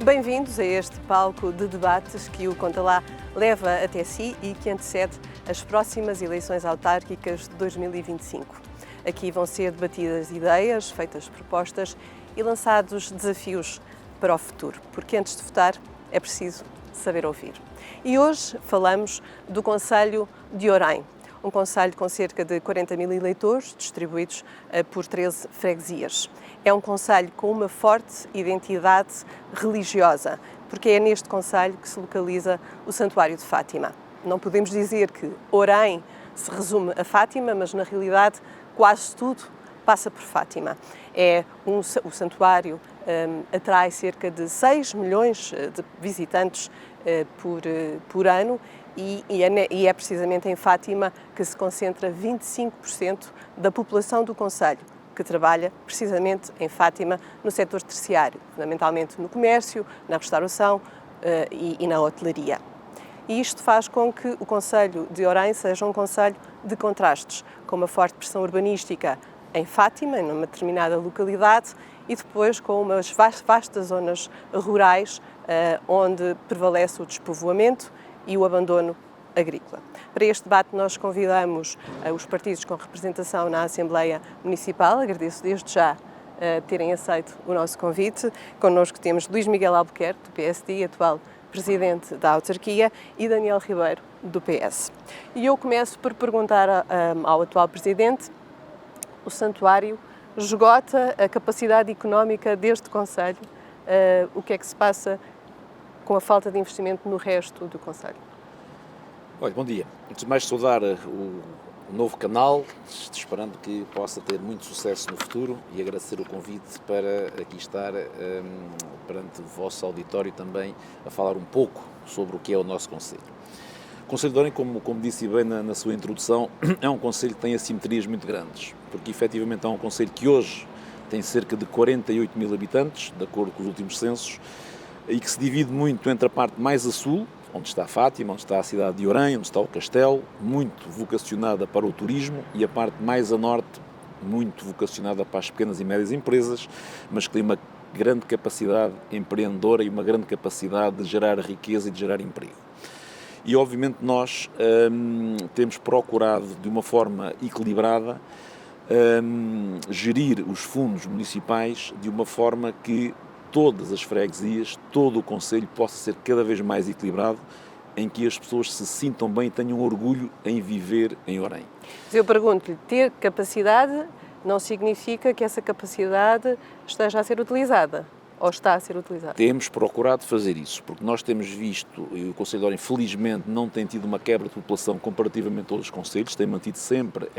Bem-vindos a este palco de debates que o Conta Lá leva até si e que antecede as próximas eleições autárquicas de 2025. Aqui vão ser debatidas ideias, feitas propostas e lançados desafios para o futuro, porque antes de votar é preciso saber ouvir. E hoje falamos do Concelho de Orém, um concelho com cerca de 40 mil eleitores, distribuídos por 13 freguesias. É um concelho com uma forte identidade religiosa, porque é neste concelho que se localiza o Santuário de Fátima. Não podemos dizer que Orém se resume a Fátima, mas na realidade quase tudo passa por Fátima. O santuário atrai cerca de 6 milhões de visitantes por ano e é precisamente em Fátima que se concentra 25% da população do concelho, que trabalha precisamente em Fátima no setor terciário, fundamentalmente no comércio, na restauração e na hotelaria. E isto faz com que o Concelho de Orém seja um concelho de contrastes, com uma forte pressão urbanística em Fátima, numa determinada localidade, e depois com umas vastas zonas rurais onde prevalece o despovoamento e o abandono agrícola. Para este debate nós convidamos os partidos com representação na Assembleia Municipal. Agradeço desde já terem aceito o nosso convite. Connosco temos Luís Miguel Albuquerque, do PSD, atual Presidente da Autarquia, e Daniel Ribeiro, do PS. E eu começo por perguntar ao atual Presidente: o santuário esgota a capacidade económica deste concelho? O que é que se passa com a falta de investimento no resto do concelho? Olha, bom dia. Antes de mais saudar o novo canal, esperando que possa ter muito sucesso no futuro, e agradecer o convite para aqui estar perante o vosso auditório também a falar um pouco sobre o que é o nosso concelho. O Concelho de Orém, como disse bem na sua introdução, é um concelho que tem assimetrias muito grandes, porque efetivamente é um concelho que hoje tem cerca de 48 mil habitantes, de acordo com os últimos censos, e que se divide muito entre a parte mais a sul, onde está Fátima, onde está a cidade de Orém, onde está o castelo, muito vocacionada para o turismo, e a parte mais a norte, muito vocacionada para as pequenas e médias empresas, mas que tem uma grande capacidade empreendedora e uma grande capacidade de gerar riqueza e de gerar emprego. E obviamente nós temos procurado de uma forma equilibrada gerir os fundos municipais de uma forma que todas as freguesias, todo o concelho possa ser cada vez mais equilibrado, em que as pessoas se sintam bem e tenham orgulho em viver em Orém. Eu pergunto-lhe, ter capacidade não significa que essa capacidade esteja a ser utilizada, ou está a ser utilizada? Temos procurado fazer isso, porque nós temos visto, e o Concelho de Orém felizmente não tem tido uma quebra de população comparativamente a outros concelhos, tem mantido sempre,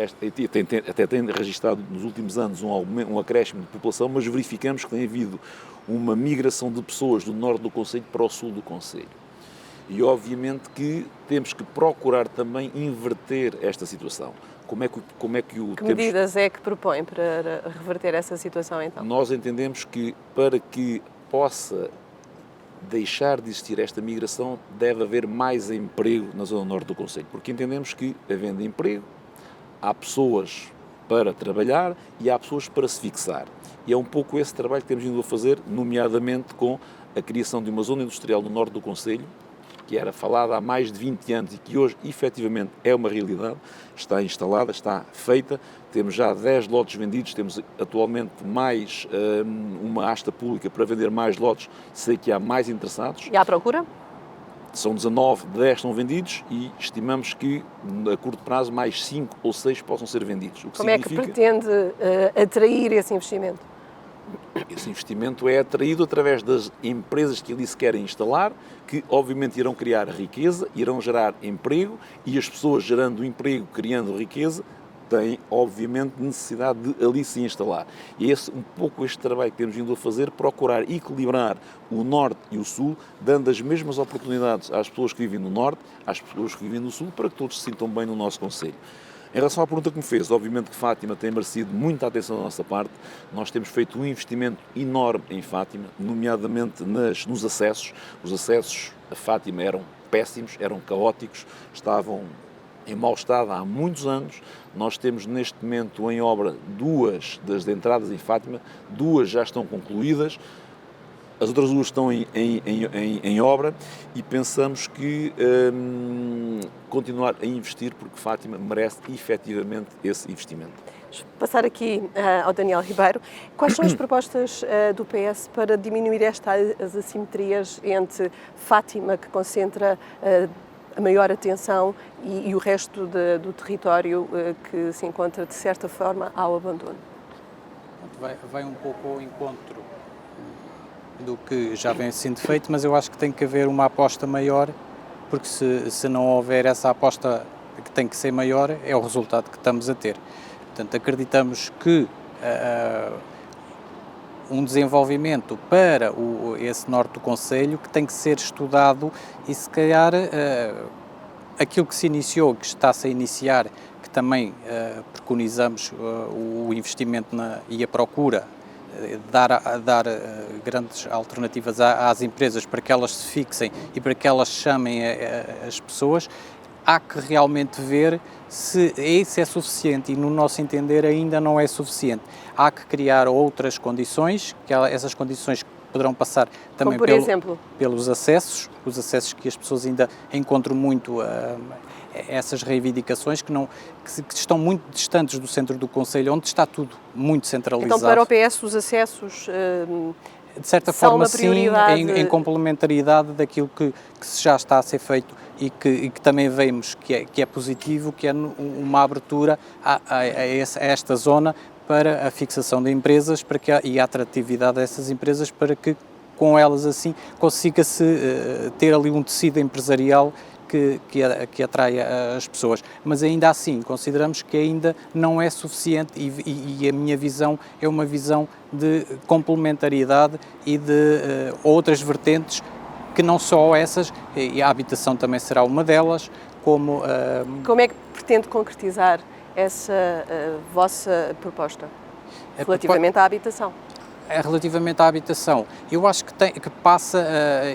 até tem registrado nos últimos anos um acréscimo de população, mas verificamos que tem havido uma migração de pessoas do norte do concelho para o sul do concelho. E obviamente que temos que procurar também inverter esta situação. Que medidas é que propõe para reverter essa situação, então? Nós entendemos que para que possa deixar de existir esta migração, deve haver mais emprego na zona norte do concelho, porque entendemos que, havendo emprego, há pessoas para trabalhar e há pessoas para se fixar. E é um pouco esse trabalho que temos vindo a fazer, nomeadamente com a criação de uma zona industrial no norte do concelho, que era falada há mais de 20 anos e que hoje, efetivamente, é uma realidade, está instalada, está feita, temos já 10 lotes vendidos, temos atualmente mais uma asta pública para vender mais lotes, sei que há mais interessados. E há procura? São 19, 10 estão vendidos e estimamos que, a curto prazo, mais 5 ou 6 possam ser vendidos. O que Como significa... é que pretende atrair esse investimento? Esse investimento é atraído através das empresas que ali se querem instalar, que obviamente irão criar riqueza, irão gerar emprego, e as pessoas gerando emprego, criando riqueza, têm obviamente necessidade de ali se instalar. E é um pouco este trabalho que temos vindo a fazer, procurar equilibrar o norte e o sul, dando as mesmas oportunidades às pessoas que vivem no norte, às pessoas que vivem no sul, para que todos se sintam bem no nosso concelho. Em relação à pergunta que me fez, obviamente que Fátima tem merecido muita atenção da nossa parte. Nós temos feito um investimento enorme em Fátima, nomeadamente nos acessos. Os acessos a Fátima eram péssimos, eram caóticos, estavam em mau estado há muitos anos. Nós temos neste momento em obra 2 das entradas em Fátima, 2 já estão concluídas. As outras duas estão em obra e pensamos que continuar a investir, porque Fátima merece efetivamente esse investimento. Passar aqui ao Daniel Ribeiro. Quais são as propostas do PS para diminuir estas assimetrias entre Fátima, que concentra a maior atenção, e o resto do território que se encontra, de certa forma, ao abandono? Vai um pouco ao encontro do que já vem sendo feito, mas eu acho que tem que haver uma aposta maior, porque se não houver essa aposta que tem que ser maior, é o resultado que estamos a ter. Portanto, acreditamos que um desenvolvimento para esse norte do concelho que tem que ser estudado e, se calhar, aquilo que se iniciou, que está-se a iniciar, que também preconizamos o investimento e a procura, dar grandes alternativas às empresas para que elas se fixem e para que elas chamem as pessoas. Há que realmente ver se isso é suficiente, e no nosso entender ainda não é suficiente. Há que criar outras condições, que essas condições poderão passar também pelos acessos, os acessos que as pessoas ainda encontram muito essas reivindicações que estão muito distantes do centro do concelho, onde está tudo muito centralizado. Então, para o PS, os acessos de certa forma, sim, em complementaridade daquilo que já está a ser feito e que também vemos que é positivo, que é uma abertura a esta zona para a fixação de empresas e a atratividade dessas empresas, para que com elas assim consiga-se ter ali um tecido empresarial que atraia as pessoas. Mas ainda assim, consideramos que ainda não é suficiente e a minha visão é uma visão de complementariedade e de outras vertentes, que não só essas, e a habitação também será uma delas, como... Como é que pretende concretizar essa vossa proposta relativamente à habitação? Relativamente à habitação, eu acho que passa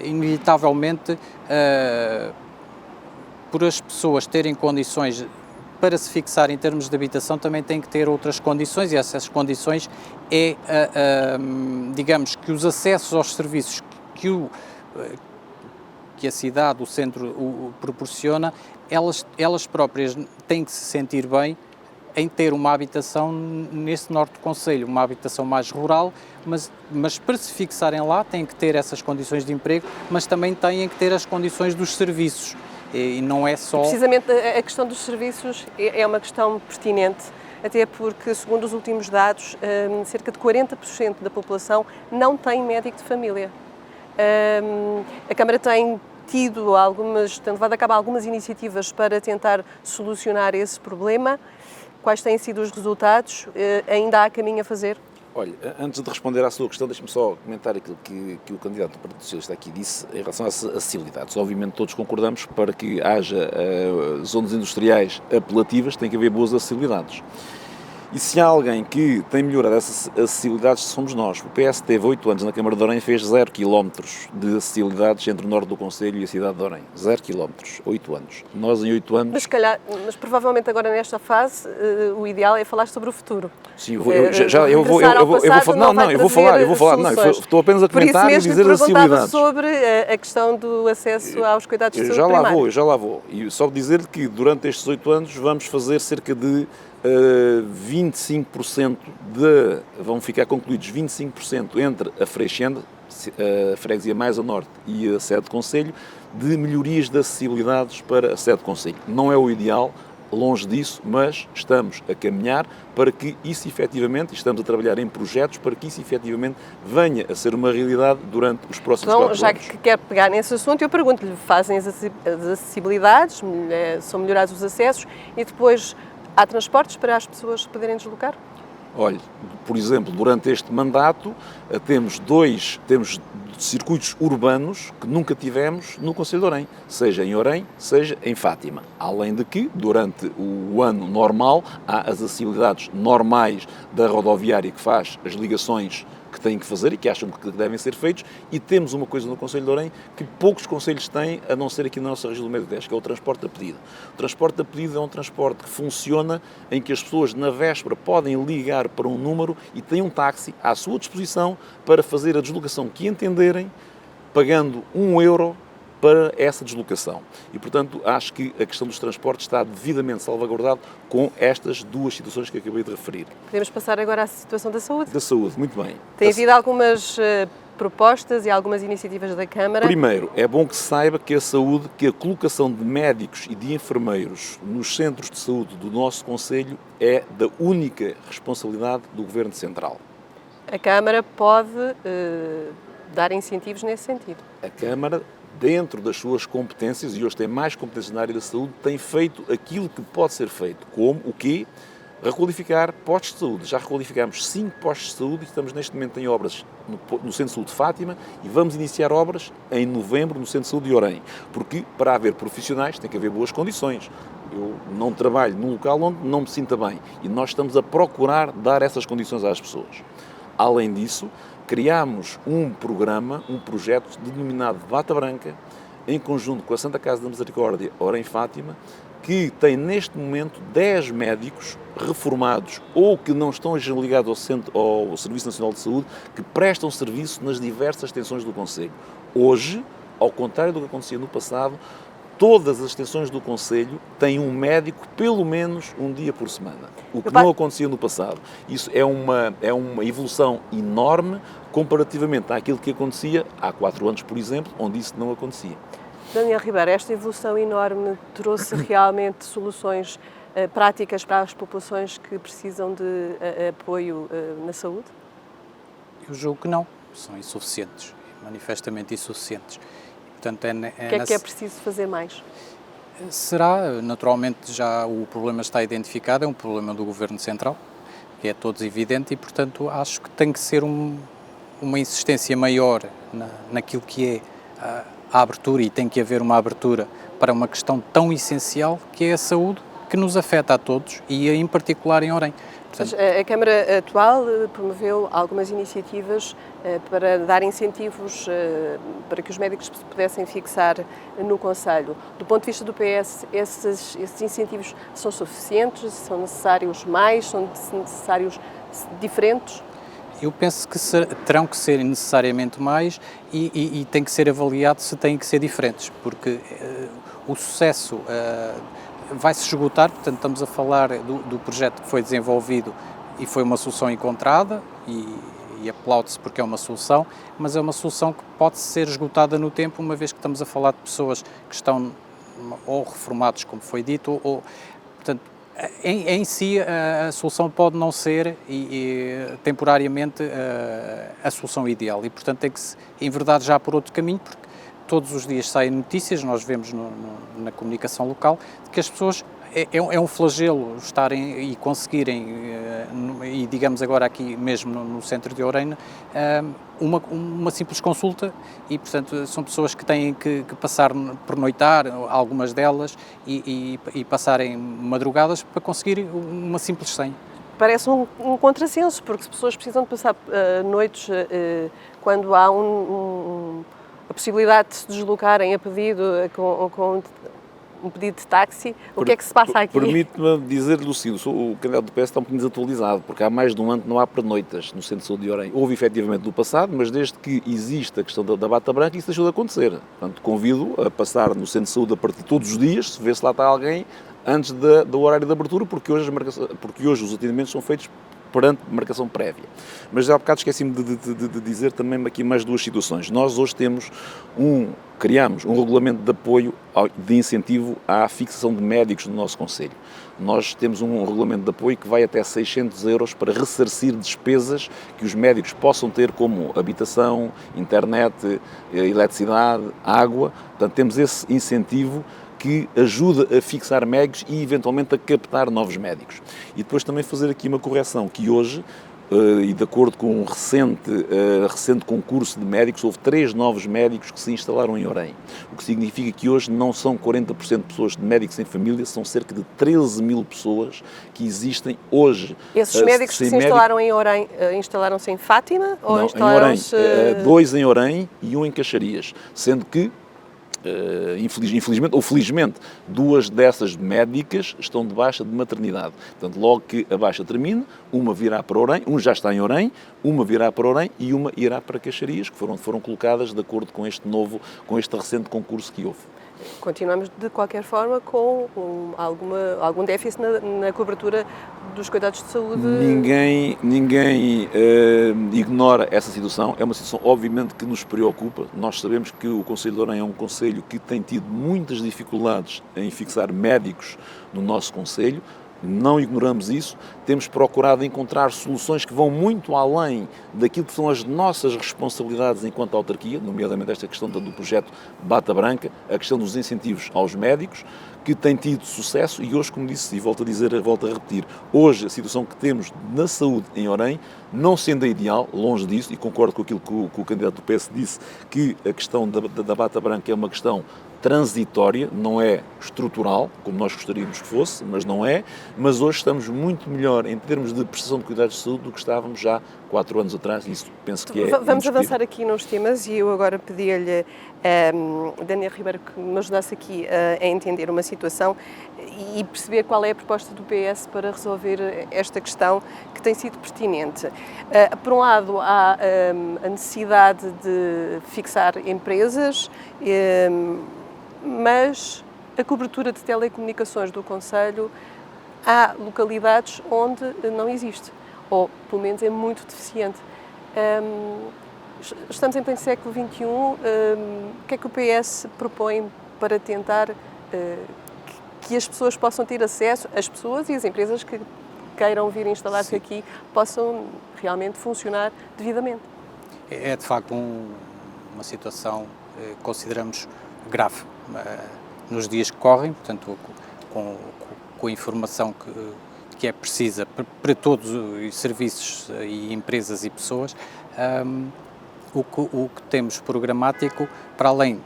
inevitavelmente por as pessoas terem condições para se fixar em termos de habitação, também tem que ter outras condições, e essas condições digamos, que os acessos aos serviços que a cidade, o centro, proporciona, elas próprias têm que se sentir bem em ter uma habitação nesse norte do concelho, uma habitação mais rural, mas para se fixarem lá têm que ter essas condições de emprego, mas também têm que ter as condições dos serviços, e não é só... Precisamente a questão dos serviços é uma questão pertinente, até porque, segundo os últimos dados, cerca de 40% da população não tem médico de família. A Câmara tem levado a cabo algumas iniciativas para tentar solucionar esse problema. Quais têm sido os resultados? Ainda há caminho a fazer? Olha, antes de responder à sua questão, deixe-me só comentar aquilo que o candidato do Partido Socialista aqui disse em relação às acessibilidades. Obviamente todos concordamos que para que haja zonas industriais apelativas tem que haver boas acessibilidades. E se há alguém que tem melhorado essas acessibilidades, somos nós. O PS teve 8 anos na Câmara de Orem e fez 0 km de acessibilidades entre o norte do concelho e a cidade de Orem. 0 km, 8 anos. Nós em 8 anos... Mas provavelmente agora nesta fase o ideal é falar sobre o futuro. Sim, eu vou falar. Não, estou apenas a comentar e dizer as acessibilidades. Sobre a questão do acesso aos cuidados de saúde primários. Já lá vou. E só dizer que durante estes 8 anos vamos fazer cerca de 25% vão ficar concluídos 25% entre a Freixende, a freguesia mais a norte, e a sede do concelho, de melhorias de acessibilidades para a sede do concelho. Não é o ideal, longe disso, mas estamos a caminhar para que isso efetivamente, estamos a trabalhar em projetos para que isso efetivamente venha a ser uma realidade durante os próximos 4 anos. Já que quer pegar nesse assunto, eu pergunto-lhe, fazem as acessibilidades, são melhorados os acessos e depois há transportes para as pessoas poderem deslocar? Olha, por exemplo, durante este mandato temos circuitos urbanos que nunca tivemos no concelho de Orem, seja em Orem, seja em Fátima. Além de que, durante o ano normal, há as acessibilidades normais da rodoviária que faz as ligações que têm que fazer e que acham que devem ser feitos, e temos uma coisa no Concelho de Orem que poucos concelhos têm, a não ser aqui na nossa região do Médio-Tejo, que é o transporte a pedido. O transporte a pedido é um transporte que funciona em que as pessoas na véspera podem ligar para um número e têm um táxi à sua disposição para fazer a deslocação que entenderem, pagando €1 para essa deslocação. E, portanto, acho que a questão dos transportes está devidamente salvaguardado com estas duas situações que acabei de referir. Podemos passar agora à situação da saúde? Da saúde, muito bem. Tem havido algumas propostas e algumas iniciativas da Câmara. Primeiro, é bom que se saiba que a saúde, que a colocação de médicos e de enfermeiros nos centros de saúde do nosso concelho é da única responsabilidade do Governo Central. A Câmara pode dar incentivos nesse sentido. A Câmara, dentro das suas competências, e hoje tem mais competências na área da saúde, tem feito aquilo que pode ser feito, como o quê? Requalificar postos de saúde. Já requalificámos 5 postos de saúde e estamos neste momento em obras no Centro de Saúde de Fátima e vamos iniciar obras em novembro no Centro de Saúde de Orem, porque para haver profissionais tem que haver boas condições. Eu não trabalho num local onde não me sinta bem e nós estamos a procurar dar essas condições às pessoas. Além disso, criámos um programa, um projeto denominado Bata Branca, em conjunto com a Santa Casa da Misericórdia Orem Fátima, que tem neste momento 10 médicos reformados ou que não estão ligados ao Serviço Nacional de Saúde, que prestam serviço nas diversas extensões do Concelho. Hoje, ao contrário do que acontecia no passado, todas as extensões do Concelho têm um médico pelo menos um dia por semana, o que não acontecia no passado. Isso é uma evolução enorme comparativamente àquilo que acontecia há 4 anos, por exemplo, onde isso não acontecia. Daniel Ribeiro, esta evolução enorme trouxe realmente soluções práticas para as populações que precisam de apoio na saúde? Eu julgo que não, são insuficientes, manifestamente insuficientes. Portanto, O que é preciso fazer mais? Será, naturalmente, já o problema está identificado, é um problema do Governo Central, que é todos evidente, e, portanto, acho que tem que ser uma insistência maior naquilo que é a abertura, e tem que haver uma abertura para uma questão tão essencial que é a saúde, que nos afeta a todos e em particular em Orem. Portanto, a Câmara atual promoveu algumas iniciativas para dar incentivos para que os médicos se pudessem fixar no Concelho. Do ponto de vista do PS, esses incentivos são suficientes? São necessários mais? São necessários diferentes? Eu penso que terão que ser necessariamente mais e tem que ser avaliado se têm que ser diferentes, porque o sucesso vai-se esgotar. Portanto, estamos a falar do projeto que foi desenvolvido e foi uma solução encontrada e aplaude-se porque é uma solução, mas é uma solução que pode ser esgotada no tempo, uma vez que estamos a falar de pessoas que estão ou reformados, como foi dito, ou portanto, em si a solução pode não ser temporariamente a solução ideal e, portanto, tem que se enverdar já por outro caminho, porque todos os dias saem notícias, nós vemos na comunicação local, de que as pessoas, é um flagelo estarem e conseguirem, e digamos agora aqui mesmo no centro de Orem, uma simples consulta e, portanto, são pessoas que têm que passar por noitar, algumas delas, e passarem madrugadas para conseguir uma simples senha. Parece um contrassenso, porque as pessoas precisam de passar noites quando há a possibilidade de se deslocarem a pedido com um pedido de táxi. O que é que se passa aqui? Permite-me dizer-lhe o seguinte, o candidato do PS está um bocadinho desatualizado, porque há mais de um ano que não há pernoitas no Centro de Saúde de Orem. Houve efetivamente no passado, mas desde que existe a questão da bata branca, isso deixou de acontecer. Portanto, convido a passar no Centro de Saúde a partir de todos os dias, se vê se lá está alguém, antes do horário de abertura, porque hoje os atendimentos são feitos perante marcação prévia. Mas há bocado esqueci-me de dizer também aqui mais 2 situações. Nós hoje criamos um regulamento de apoio, de incentivo à fixação de médicos no nosso concelho. Nós temos um regulamento de apoio que vai até 600 € para ressarcir despesas que os médicos possam ter, como habitação, internet, eletricidade, água. Portanto, temos esse incentivo que ajuda a fixar médicos e, eventualmente, a captar novos médicos. E depois também fazer aqui uma correção, que hoje e de acordo com um recente concurso de médicos, houve 3 novos médicos que se instalaram em Orem, o que significa que hoje não são 40% de pessoas de médicos em família, são cerca de 13 mil pessoas que existem hoje. Esses médicos que se instalaram em Orem, instalaram-se em Fátima? Ou não, instalaram-se... em Orem, 2 em Orem e 1 em Caxarias, sendo que infelizmente ou felizmente, 2 dessas médicas estão de baixa de maternidade. Portanto, logo que a baixa termine, uma virá para Orem, já está em Orem, uma virá para Orem e uma irá para Caxarias, que foram colocadas de acordo com este recente concurso que houve. Continuamos, de qualquer forma, com algum déficit na cobertura dos cuidados de saúde. Ninguém ignora essa situação. É uma situação, obviamente, que nos preocupa. Nós sabemos que o Conselho de Orem é um conselho que tem tido muitas dificuldades em fixar médicos no nosso conselho. Não ignoramos isso, temos procurado encontrar soluções que vão muito além daquilo que são as nossas responsabilidades enquanto autarquia, nomeadamente esta questão do projeto Bata Branca, a questão dos incentivos aos médicos, que tem tido sucesso e hoje, como disse, e volto a repetir, hoje a situação que temos na saúde em Orem, não sendo a ideal, longe disso, e concordo com aquilo que o candidato do PS disse, que a questão da Bata Branca é uma questão transitória, não é estrutural, como nós gostaríamos que fosse, mas não é, mas hoje estamos muito melhor em termos de prestação de cuidados de saúde do que estávamos já 4 anos atrás, e isso penso que é Vamos avançar aqui nos temas e eu agora pedia-lhe a Daniel Ribeiro que me ajudasse aqui a entender uma situação e perceber qual é a proposta do PS para resolver esta questão que tem sido pertinente. Por um lado, há a necessidade de fixar empresas, mas a cobertura de telecomunicações do Conselho, há localidades onde não existe, ou pelo menos é muito deficiente. Estamos em pleno século XXI, o que é que o PS propõe para tentar que as pessoas possam ter acesso, as pessoas e as empresas que queiram vir instalar-se aqui, possam realmente funcionar devidamente? É de facto uma situação que consideramos grave nos dias que correm, portanto, com a informação que é precisa para todos os serviços e empresas e pessoas, o que temos programático, para além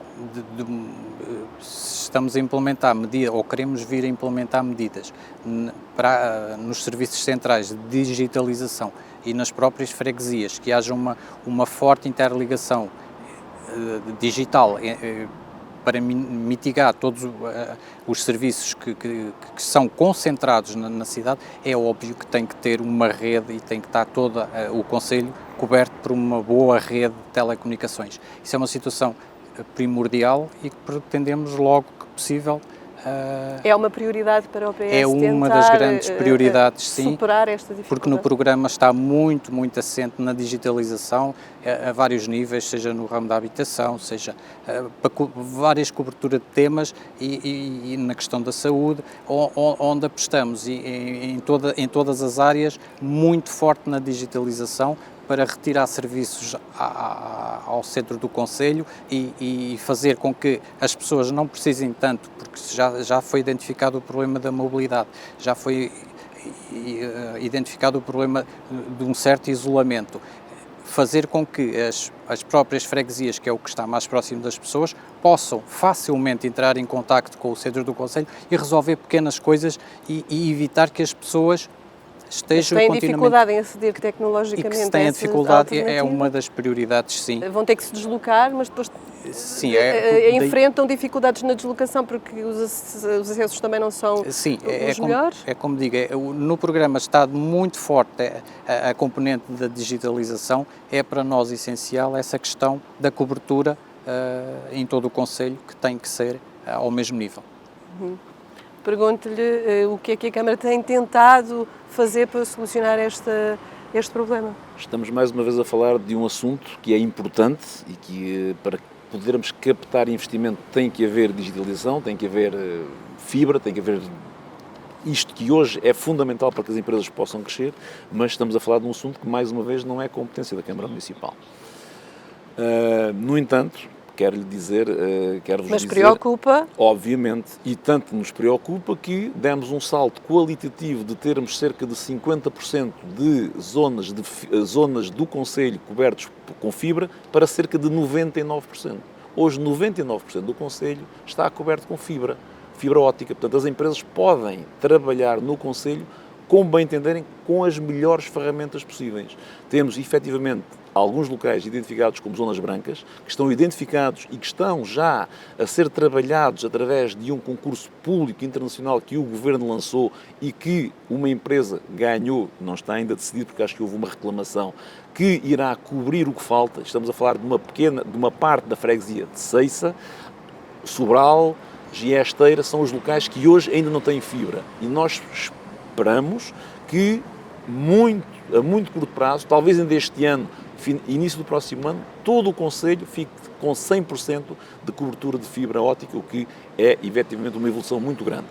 se estamos a implementar medidas, ou queremos vir a implementar medidas nos serviços centrais de digitalização e nas próprias freguesias, que haja uma forte interligação digital para mitigar todos os serviços que são concentrados na cidade, é óbvio que tem que ter uma rede e tem que estar todo o Conselho coberto por uma boa rede de telecomunicações. Isso é uma situação primordial e que pretendemos logo que possível. É uma prioridade para o PS é uma das grandes prioridades, sim, superar esta dificuldade? Porque no programa está muito assente na digitalização a vários níveis, seja no ramo da habitação, seja para várias coberturas de temas e na questão da saúde, onde apostamos em todas as áreas muito forte na digitalização, para retirar serviços ao centro do Conselho e fazer com que as pessoas não precisem tanto, porque já foi identificado o problema da mobilidade, já foi identificado o problema de um certo isolamento, fazer com que as próprias freguesias, que é o que está mais próximo das pessoas, possam facilmente entrar em contacto com o centro do Conselho e resolver pequenas coisas e evitar que as pessoas estejam têm dificuldade em aceder tecnologicamente. E que se têm dificuldade é uma das prioridades, sim. Vão ter que se deslocar, mas depois sim, enfrentam dificuldades na deslocação porque os acessos também não são os melhores? É como digo, no programa está muito forte a componente da digitalização, é para nós essencial essa questão da cobertura em todo o Conselho, que tem que ser ao mesmo nível. Pergunto-lhe o que é que a Câmara tem tentado fazer para solucionar este problema. Estamos mais uma vez a falar de um assunto que é importante e que para podermos captar investimento tem que haver digitalização, tem que haver fibra, tem que haver isto que hoje é fundamental para que as empresas possam crescer, mas estamos a falar de um assunto que mais uma vez não é competência da Câmara Municipal. No entanto, quero-lhe dizer, quero-vos Mas dizer... preocupa? Obviamente, e tanto nos preocupa que demos um salto qualitativo de termos cerca de 50% de zonas do concelho cobertos com fibra para cerca de 99%. Hoje, 99% do concelho está coberto com fibra óptica. Portanto, as empresas podem trabalhar no concelho como bem entenderem, com as melhores ferramentas possíveis. Temos, efetivamente, alguns locais identificados como zonas brancas, que estão identificados e que estão já a ser trabalhados através de um concurso público internacional que o Governo lançou e que uma empresa ganhou, não está ainda decidido porque acho que houve uma reclamação, que irá cobrir o que falta. Estamos a falar de uma parte da freguesia de Ceiça, Sobral, Giesteira, são os locais que hoje ainda não têm fibra. E nós esperamos que a muito curto prazo, talvez ainda este ano, início do próximo ano, todo o concelho fique com 100% de cobertura de fibra óptica, o que é, efetivamente, uma evolução muito grande.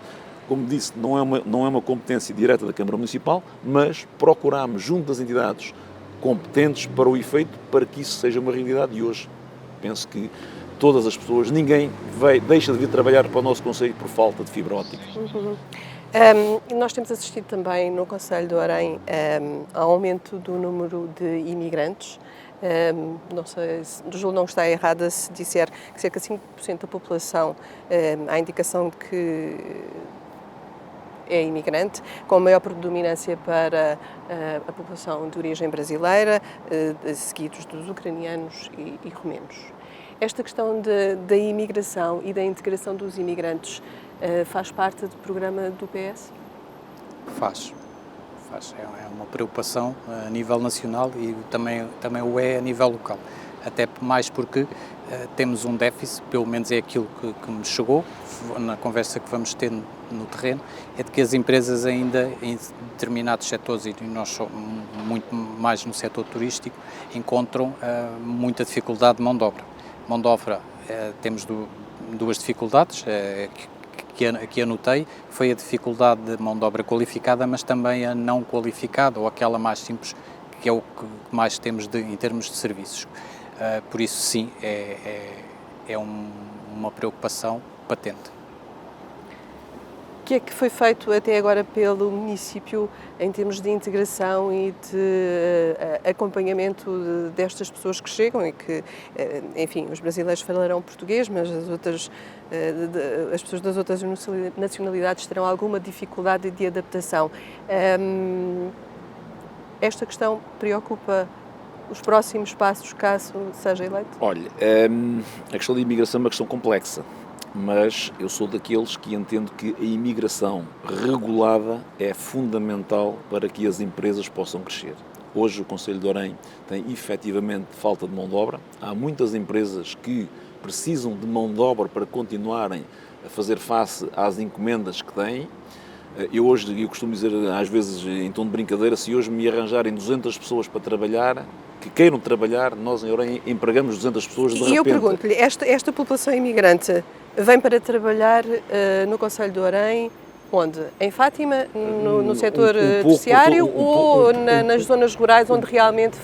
Como disse, não é uma competência direta da Câmara Municipal, mas procuramos, junto das entidades competentes para o efeito, para que isso seja uma realidade. E hoje, penso que todas as pessoas, ninguém deixa de vir trabalhar para o nosso concelho por falta de fibra óptica. Nós temos assistido também no Concelho do Harém ao aumento do número de imigrantes. Não sei, Júlio não está errada se disser que cerca de 5% da população há indicação de que é imigrante, com maior predominância para a população de origem brasileira, seguidos dos ucranianos e romenos. Esta questão da imigração e da integração dos imigrantes faz parte do programa do PS? Faz. É uma preocupação a nível nacional e também o é a nível local. Até mais porque temos um déficit, pelo menos é aquilo que me chegou na conversa que vamos ter no terreno, é de que as empresas ainda em determinados setores, e nós somos muito mais no setor turístico, encontram muita dificuldade de mão de obra. Mão de obra, temos duas dificuldades que anotei, foi a dificuldade de mão de obra qualificada, mas também a não qualificada, ou aquela mais simples, que é o que mais temos em termos de serviços. Por isso, sim, é uma preocupação patente. O que é que foi feito até agora pelo município em termos de integração e de acompanhamento destas pessoas que chegam e que, enfim, os brasileiros falarão português, mas as pessoas das outras nacionalidades terão alguma dificuldade de adaptação. Esta questão preocupa os próximos passos caso seja eleito? Olha, a questão da imigração é uma questão complexa. Mas eu sou daqueles que entendo que a imigração regulada é fundamental para que as empresas possam crescer. Hoje o Concelho de Harém tem efetivamente falta de mão de obra. Há muitas empresas que precisam de mão de obra para continuarem a fazer face às encomendas que têm. Eu costumo dizer, às vezes em tom de brincadeira, se hoje me arranjarem 200 pessoas para trabalhar, que queiram trabalhar, nós em Harém empregamos 200 pessoas de repente. E eu pergunto-lhe, esta população imigrante vem para trabalhar no Concelho do Harém, onde? Em Fátima, no setor terciário ou nas zonas rurais onde realmente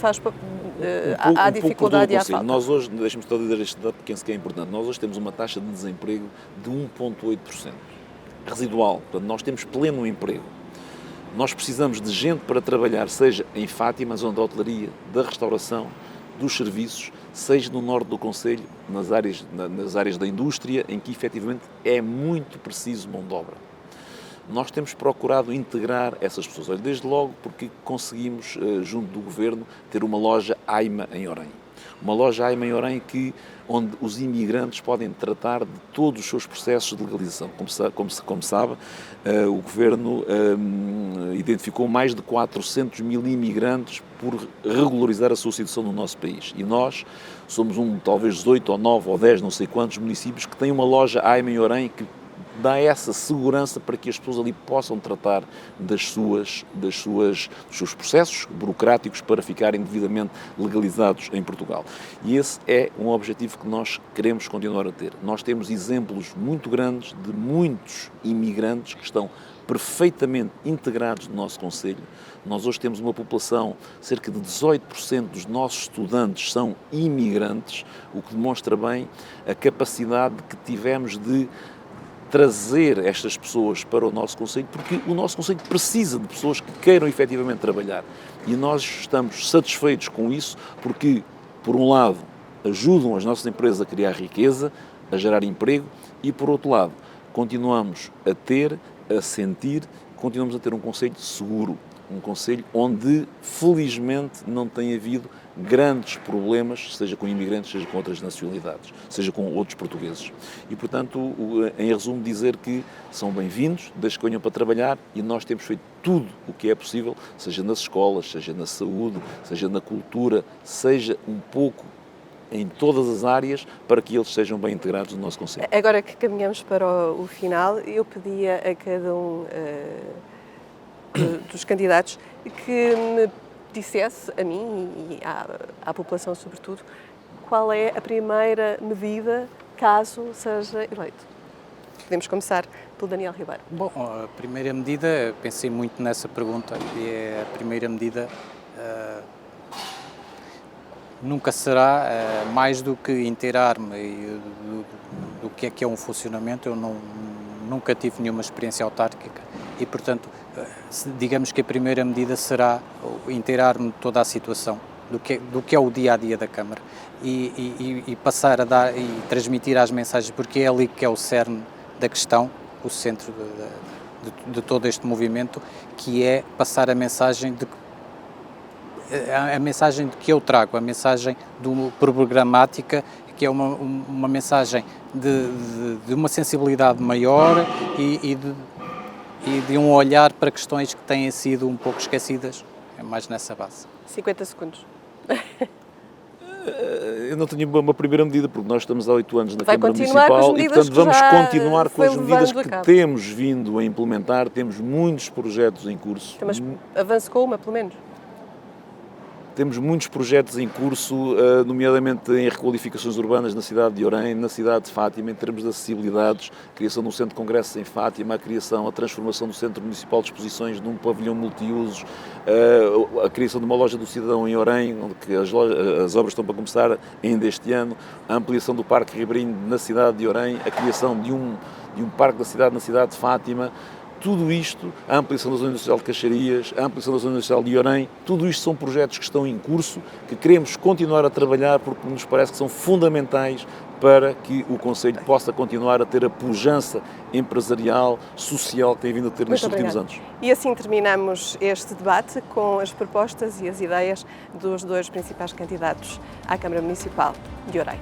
há dificuldade e há falta? Nós hoje, deixe-me só dizer este dado porque é importante, nós hoje temos uma taxa de desemprego de 1,8%, residual, portanto nós temos pleno emprego. Nós precisamos de gente para trabalhar, seja em Fátima, zona da hotelaria, da restauração, dos serviços, seja no norte do concelho, nas áreas da indústria, em que efetivamente é muito preciso mão de obra. Nós temos procurado integrar essas pessoas, olha, desde logo porque conseguimos, junto do Governo, ter uma loja AIMA em Harém. Uma loja AIMA em Harém onde os imigrantes podem tratar de todos os seus processos de legalização. Como sabe, o Governo identificou mais de 400 mil imigrantes por regularizar a sua situação no nosso país. E nós somos talvez 18 ou 9 ou 10, não sei quantos municípios que têm uma loja AIMA em Harém que dá essa segurança para que as pessoas ali possam tratar dos seus processos burocráticos para ficarem devidamente legalizados em Portugal. E esse é um objetivo que nós queremos continuar a ter. Nós temos exemplos muito grandes de muitos imigrantes que estão perfeitamente integrados no nosso concelho. Nós hoje temos uma população, cerca de 18% dos nossos estudantes são imigrantes, o que demonstra bem a capacidade que tivemos de trazer estas pessoas para o nosso concelho, porque o nosso concelho precisa de pessoas que queiram efetivamente trabalhar. E nós estamos satisfeitos com isso, porque, por um lado, ajudam as nossas empresas a criar riqueza, a gerar emprego, e, por outro lado, continuamos a ter, a sentir, continuamos a ter um concelho seguro, um concelho onde, felizmente, não tem havido grandes problemas, seja com imigrantes, seja com outras nacionalidades, seja com outros portugueses. E, portanto, em resumo, dizer que são bem-vindos, desde que venham para trabalhar, e nós temos feito tudo o que é possível, seja nas escolas, seja na saúde, seja na cultura, seja um pouco em todas as áreas, para que eles sejam bem integrados no nosso concelho. Agora que caminhamos para o final, eu pedia a cada um dos candidatos que me dissesse, a mim e à população sobretudo, qual é a primeira medida caso seja eleito. Podemos começar pelo Daniel Ribeiro. Bom, a primeira medida, pensei muito nessa pergunta, e é a primeira medida nunca será mais do que inteirar-me do que é um funcionamento. Eu nunca tive nenhuma experiência autárquica e, portanto, digamos que a primeira medida será inteirar-me de toda a situação, do que é o dia-a-dia da Câmara e passar a dar e transmitir as mensagens, porque é ali que é o cerne da questão, o centro de todo este movimento, que é passar a mensagem que eu trago, a mensagem programática, que é uma mensagem de uma sensibilidade maior e de um olhar para questões que têm sido um pouco esquecidas, é mais nessa base. 50 segundos. Eu não tenho uma primeira medida, porque nós estamos há 8 anos na Vai Câmara continuar Municipal com as e, medidas portanto, vamos que já continuar com foi as medidas levando a que cabo. temos vindo a implementar. Temos muitos projetos em curso. Então, mas avance com uma, pelo menos. Temos muitos projetos em curso, nomeadamente em requalificações urbanas na cidade de Orem, na cidade de Fátima, em termos de acessibilidades, criação de um centro de congressos em Fátima, a transformação do Centro Municipal de Exposições num pavilhão multiusos, a criação de uma loja do cidadão em Orem, onde as obras estão para começar ainda este ano, a ampliação do Parque Ribeirinho na cidade de Orem, a criação de um parque da cidade na cidade de Fátima. Tudo isto, a ampliação da Zona Industrial de Caxarias, a ampliação da Zona Industrial de Orem, tudo isto são projetos que estão em curso, que queremos continuar a trabalhar porque nos parece que são fundamentais para que o concelho possa continuar a ter a pujança empresarial, social que tem vindo a ter nestes últimos anos. E assim terminamos este debate com as propostas e as ideias dos dois principais candidatos à Câmara Municipal de Orem.